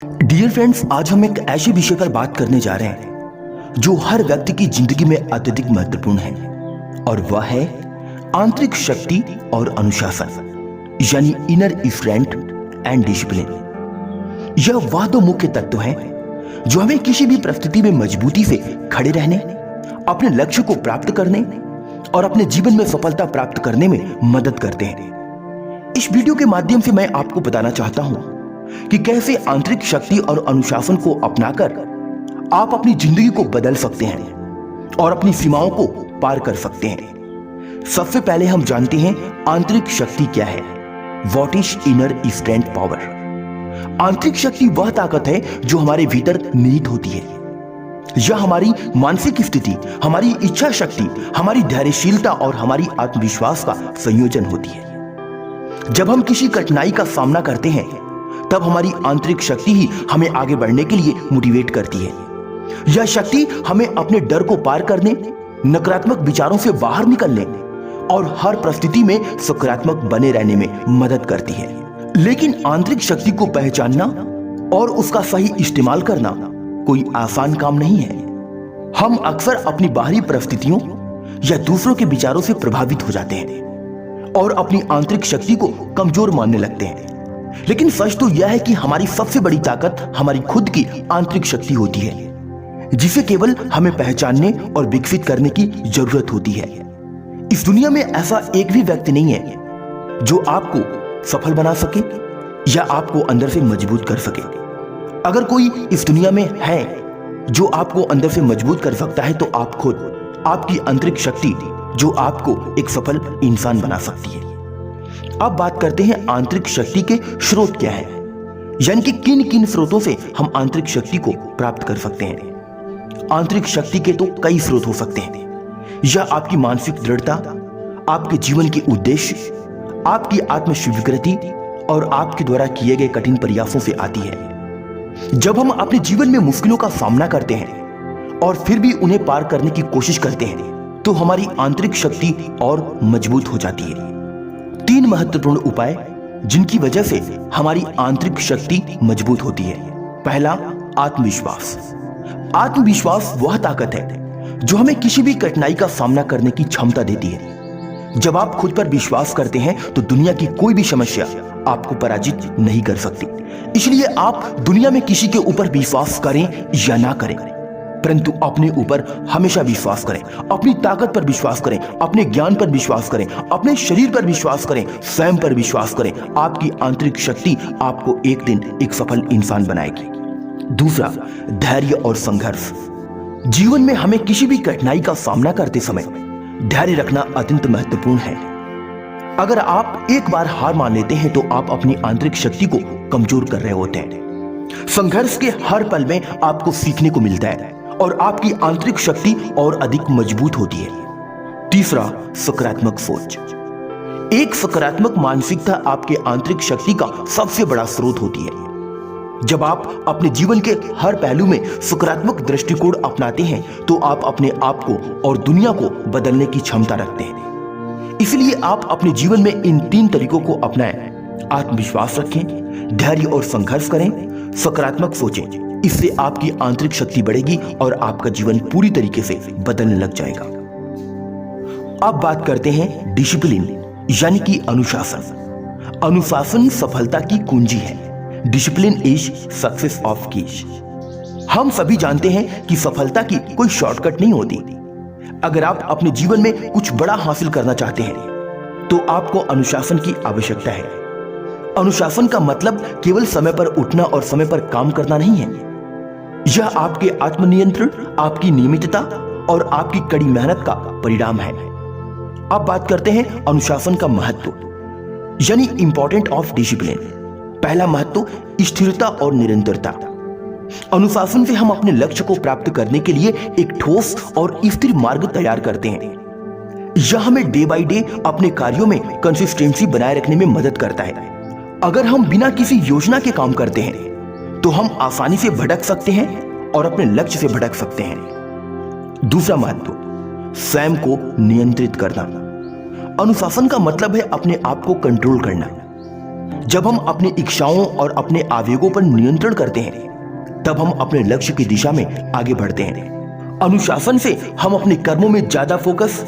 Dear friends, आज हम एक ऐसे विषय पर बात करने जा रहे हैं जो हर व्यक्ति की जिंदगी में अत्यधिक महत्वपूर्ण है, और वह है आंतरिक शक्ति और अनुशासन, यानी इनर स्ट्रेंथ एंड डिसिप्लिन। यह वह दो मुख्य तत्व हैं जो हमें किसी भी परिस्थिति में मजबूती से खड़े रहने, अपने लक्ष्य को प्राप्त करने और अपने जीवन में सफलता प्राप्त करने में मदद करते हैं। इस वीडियो के माध्यम से मैं आपको बताना चाहता हूं कि कैसे आंतरिक शक्ति और अनुशासन को अपनाकर आप अपनी जिंदगी को बदल सकते हैं और अपनी सीमाओं को पार कर सकते हैं। सबसे पहले हम जानते हैं आंतरिक शक्ति क्या है। What is inner strength power? आंतरिक शक्ति वह ताकत है जो हमारे भीतर निहित होती है। यह हमारी मानसिक स्थिति, हमारी इच्छा शक्ति, हमारी धैर्यशीलता और हमारी आत्मविश्वास का संयोजन होती है। जब हम किसी कठिनाई का सामना करते हैं तब हमारी आंतरिक शक्ति ही हमें आगे बढ़ने के लिए मोटिवेट करती है। यह शक्ति हमें अपने डर को पार करने, नकारात्मक विचारों से बाहर निकलने और हर परिस्थिति में सकारात्मक बने रहने में मदद करती है। लेकिन आंतरिक शक्ति को पहचानना और उसका सही इस्तेमाल करना कोई आसान काम नहीं है। हम अक्सर अपनी बाहरी परिस्थितियों या दूसरों के विचारों से प्रभावित हो जाते हैं और अपनी आंतरिक शक्ति को कमजोर मानने लगते हैं। लेकिन सच तो यह है कि हमारी सबसे बड़ी ताकत हमारी खुद की आंतरिक शक्ति होती है, जिसे केवल हमें पहचानने और विकसित करने की जरूरत होती है। इस दुनिया में ऐसा एक भी व्यक्ति नहीं है जो आपको सफल बना सके या आपको अंदर से मजबूत कर सके। अगर कोई इस दुनिया में है जो आपको अंदर से मजबूत कर सकता है तो आप खुद, आपकी आंतरिक शक्ति जो आपको एक सफल इंसान बना सकती है। अब बात करते हैं आंतरिक शक्ति के स्रोत क्या है, यानी कि किन किन स्रोतों से हम आंतरिक शक्ति को प्राप्त कर सकते हैं। आंतरिक शक्ति के तो कई स्रोत हो सकते हैं। यह आपकी मानसिक दृढ़ता, आपके जीवन के उद्देश्य, आपकी आत्म स्वीकृति और आपके द्वारा किए गए कठिन प्रयासों से आती है। जब हम अपने जीवन में मुश्किलों का सामना करते हैं और फिर भी उन्हें पार करने की कोशिश करते हैं तो हमारी आंतरिक शक्ति और मजबूत हो जाती है। 3 महत्वपूर्ण उपाय जिनकी वजह से हमारी आंतरिक शक्ति मजबूत होती है। पहला, आत्मविश्वास। आत्मविश्वास वह ताकत है जो हमें किसी भी कठिनाई का सामना करने की क्षमता देती है। जब आप खुद पर विश्वास करते हैं तो दुनिया की कोई भी समस्या आपको पराजित नहीं कर सकती। इसलिए आप दुनिया में किसी के ऊपर विश्वास करें या ना करें, परंतु अपने ऊपर हमेशा विश्वास करें, अपनी ताकत पर विश्वास करें, अपने ज्ञान पर विश्वास करें, अपने शरीर पर विश्वास करें, स्वयं पर विश्वास करें। आपकी आंतरिक शक्ति आपको एक दिन एक सफल इंसान बनाएगी। दूसरा, धैर्य और संघर्ष। जीवन में हमें किसी भी कठिनाई का सामना करते समय धैर्य रखना अत्यंत महत्वपूर्ण है। अगर आप एक बार हार मान लेते हैं तो आप अपनी आंतरिक शक्ति को कमजोर कर रहे होते हैं। संघर्ष के हर पल में आपको सीखने को मिलता है और आपकी आंतरिक शक्ति और अधिक मजबूत होती है। तीसरा, सकारात्मक सोच। एक सकारात्मक मानसिकता आपके आंतरिक शक्ति का सबसे बड़ा स्रोत होती है। जब आप अपने जीवन के हर पहलू में सकारात्मक दृष्टिकोण अपनाते हैं तो आप अपने आप को और दुनिया को बदलने की क्षमता रखते हैं। इसलिए आप अपने जीवन में इन 3 तरीकों को अपनाएं। आत्मविश्वास रखें, धैर्य और संघर्ष करें, सकारात्मक सोचें। इससे आपकी आंतरिक शक्ति बढ़ेगी और आपका जीवन पूरी तरीके से बदलने लग जाएगा। अब बात करते हैं डिसिप्लिन, यानी कि अनुशासन। अनुशासन सफलता की कुंजी है। Discipline is success of keys. हम सभी जानते हैं कि सफलता की कोई शॉर्टकट नहीं होती। अगर आप अपने जीवन में कुछ बड़ा हासिल करना चाहते हैं तो आपको अनुशासन की आवश्यकता है। अनुशासन का मतलब केवल समय पर उठना और समय पर काम करना नहीं है। यह आपके आत्मनियंत्रण, आपकी नियमितता और आपकी कड़ी मेहनत का परिणाम है। अब बात करते हैं अनुशासन का महत्व, यानी इंपॉर्टेंट ऑफ डिसिप्लिन। पहला महत्व, स्थिरता और निरंतरता। अनुशासन से हम अपने लक्ष्य को प्राप्त करने के लिए एक ठोस और स्थिर मार्ग तैयार करते हैं। यह हमें डे बाय डे अपने कार्यों में कंसिस्टेंसी बनाए रखने में मदद करता है। अगर हम बिना किसी योजना के काम करते हैं तो हम आसानी से भटक सकते हैं और अपने लक्ष्य से भटक सकते हैं। दूसरा महत्व, स्वयं को नियंत्रित करना। अनुशासन का मतलब है अपने आप को कंट्रोल करना। जब हम अपनी इच्छाओं और अपने आवेगों पर नियंत्रण करते हैं तब हम अपने लक्ष्य की दिशा में आगे बढ़ते हैं। अनुशासन से हम अपने कर्मों में ज्यादा फोकस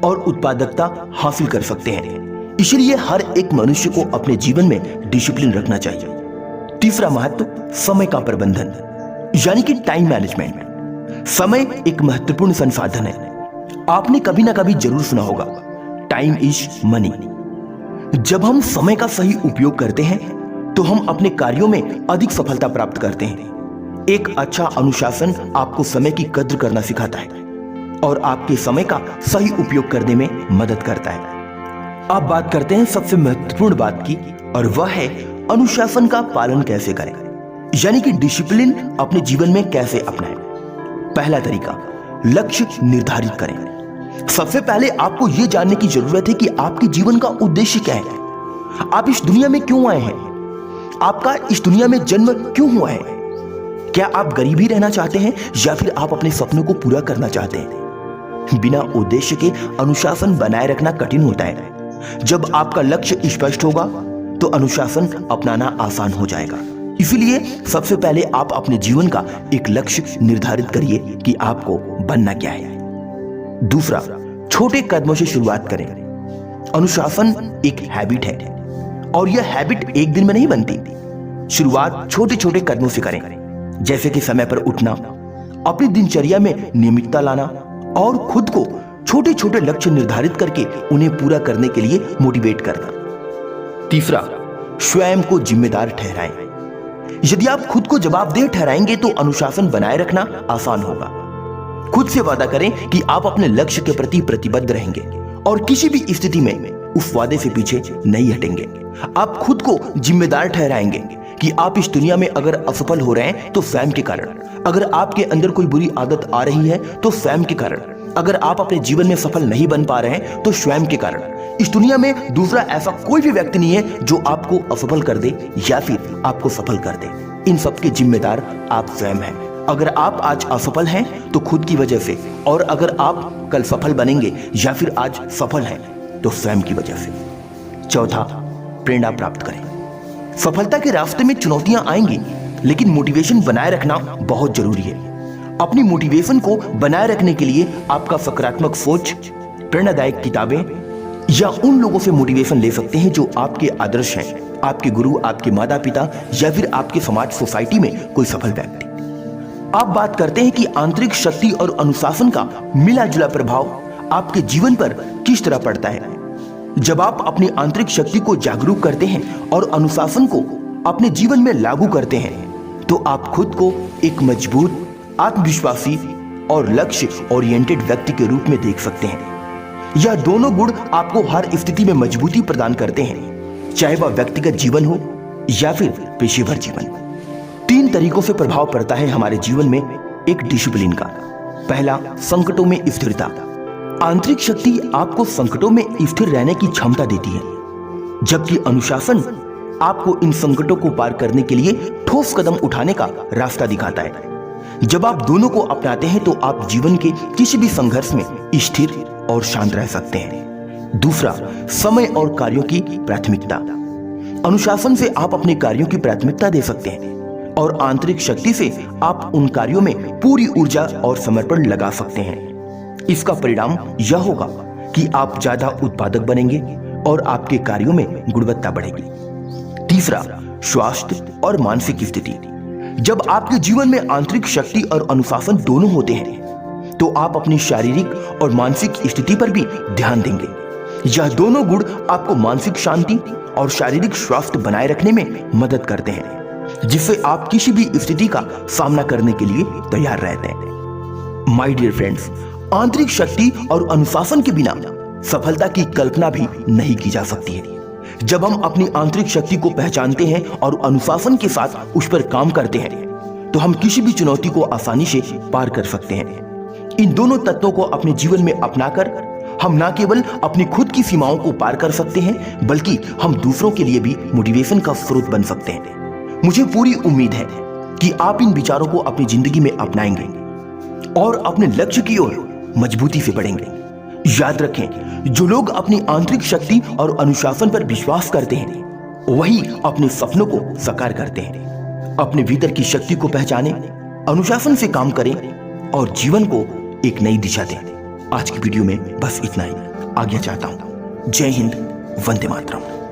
और उत्पादकता हासिल कर सकते हैं। इसलिए हर एक मनुष्य को अपने जीवन में डिसिप्लिन रखना चाहिए। तीसरा महत्व, समय का प्रबंधन यानी कि टाइम मैनेजमेंट। समय एक महत्वपूर्ण संसाधन है। आपने कभी ना कभी जरूर सुना होगा, टाइम इज मनी। जब हम समय का सही उपयोग करते हैं तो हम अपने कार्यों में अधिक सफलता प्राप्त करते हैं। एक अच्छा अनुशासन आपको समय की कद्र करना सिखाता है और आपके समय का सही उपयोग करने में मदद करता है। अब बात करते हैं सबसे महत्वपूर्ण बात की, और वह है अनुशासन का पालन कैसे करें, यानी कि डिसिप्लिन अपने जीवन में कैसे अपनाएं। पहला तरीका, लक्ष्य निर्धारित करें। सबसे पहले आपको यह जानने की जरूरत है कि आपके जीवन का उद्देश्य क्या है। आप इस दुनिया में क्यों आए हैं? आपका इस दुनिया में जन्म क्यों हुआ है? क्या आप गरीब ही रहना चाहते हैं या फिर आप अपने सपनों को पूरा करना चाहते हैं? बिना उद्देश्य के अनुशासन बनाए रखना कठिन होता है। जब आपका लक्ष्य स्पष्ट होगा तो अनुशासन अपनाना आसान हो जाएगा। इसीलिए सबसे पहले आप अपने जीवन का एक लक्ष्य निर्धारित करिए कि आपको बनना क्या है। दूसरा, छोटे कदमों से शुरुआत करें। अनुशासन एक हैबिट है और यह हैबिट एक दिन में नहीं बनती। शुरुआत छोटे छोटे कदमों से करें, जैसे कि समय पर उठना, अपनी दिनचर्या में नियमितता लाना और खुद को छोटे छोटे लक्ष्य निर्धारित करके उन्हें पूरा करने के लिए मोटिवेट करना। तीसरा, स्वयं को जिम्मेदार ठहराएं। यदि आप खुद को जवाबदेह ठहराएंगे तो अनुशासन बनाए रखना आसान होगा। खुद से वादा करें कि आप अपने लक्ष्य के प्रति प्रतिबद्ध रहेंगे और किसी भी स्थिति में उस वादे से पीछे नहीं हटेंगे। आप खुद को जिम्मेदार ठहराएंगे कि आप इस दुनिया में अगर असफल हो रहे हैं तो स्वयं के कारण, अगर आपके अंदर कोई बुरी आदत आ रही है तो स्वयं के कारण, अगर आप अपने जीवन में सफल नहीं बन पा रहे हैं तो स्वयं के कारण। इस दुनिया में दूसरा ऐसा कोई भी व्यक्ति नहीं है जो आपको असफल कर दे या फिर आपको सफल कर दे। इन सब के जिम्मेदार आप स्वयं हैं। अगर आप आज असफल हैं तो खुद की वजह से, और अगर आप कल सफल बनेंगे या फिर आज सफल हैं तो स्वयं की वजह से। चौथा, प्रेरणा प्राप्त करें। सफलता के रास्ते में चुनौतियां आएंगी, लेकिन मोटिवेशन बनाए रखना बहुत जरूरी है। अपनी मोटिवेशन को बनाए रखने के लिए आपका सकारात्मक सोच, प्रेरणादायक किताबें या उन लोगों से मोटिवेशन ले सकते हैं जो आपके आदर्श हैं, आपके गुरु, आपके माता पिता या फिर आपके समाज सोसाइटी में कोई सफल व्यक्ति। आप बात करते हैं कि आंतरिक शक्ति और अनुशासन का मिला जुला प्रभाव आपके जीवन पर किस तरह पड़ता है। जब आप अपनी आंतरिक शक्ति को जागरूक करते हैं और अनुशासन को अपने जीवन में लागू करते हैं तो आप खुद को एक मजबूत, आत्मविश्वासी और लक्ष्य ओरिएंटेड व्यक्ति के रूप में देख सकते हैं। यह दोनों गुण आपको हर स्थिति में मजबूती प्रदान करते हैं, चाहे वह व्यक्तिगत जीवन हो या फिर पेशेवर जीवन। 3 तरीकों से प्रभाव पड़ता है हमारे जीवन में एक डिसिप्लिन का। पहला, संकटों में स्थिरता। आंतरिक शक्ति आपको संकटों में स्थिर रहने की क्षमता देती है, जबकि अनुशासन आपको इन संकटों को पार करने के लिए ठोस कदम उठाने का रास्ता दिखाता है। जब आप दोनों को अपनाते हैं तो आप जीवन के किसी भी संघर्ष में स्थिर और शांत रह सकते हैं। दूसरा, समय और कार्यों की प्राथमिकता। अनुशासन से आप अपने कार्यों की प्राथमिकता दे सकते हैं और आंतरिक शक्ति से आप उन कार्यों में पूरी ऊर्जा और समर्पण लगा सकते हैं। इसका परिणाम यह होगा कि आप ज्यादा उत्पादक बनेंगे और आपके कार्यों में गुणवत्ता बढ़ेगी। तीसरा, स्वास्थ्य और मानसिक स्थिति। जब आपके जीवन में आंतरिक शक्ति और अनुशासन दोनों होते हैं तो आप अपनी शारीरिक और मानसिक स्थिति पर भी ध्यान देंगे। यह दोनों गुण आपको मानसिक शांति और शारीरिक स्वास्थ्य बनाए रखने में मदद करते हैं, जिससे आप किसी भी स्थिति का सामना करने के लिए तैयार रहते हैं। माय डियर फ्रेंड्स, आंतरिक शक्ति और अनुशासन के बिना सफलता की कल्पना भी नहीं की जा सकती है। जब हम अपनी आंतरिक शक्ति को पहचानते हैं और अनुशासन के साथ उस पर काम करते हैं तो हम किसी भी चुनौती को आसानी से पार कर सकते हैं। इन दोनों तत्वों को अपने जीवन में अपनाकर हम न केवल अपनी खुद की सीमाओं को पार कर सकते हैं बल्कि हम दूसरों के लिए भी मोटिवेशन का स्रोत बन सकते हैं। मुझे पूरी उम्मीद है कि आप इन विचारों को अपनी जिंदगी में अपनाएंगे और अपने लक्ष्य की ओर मजबूती से बढ़ेंगे। याद रखें, जो लोग अपनी आंतरिक शक्ति और अनुशासन पर विश्वास करते हैं वही अपने सपनों को साकार करते हैं। अपने भीतर की शक्ति को पहचानें, अनुशासन से काम करें और जीवन को एक नई दिशा दें। आज की वीडियो में बस इतना ही। आज्ञा चाहता हूं। जय हिंद, वंदे मातरम।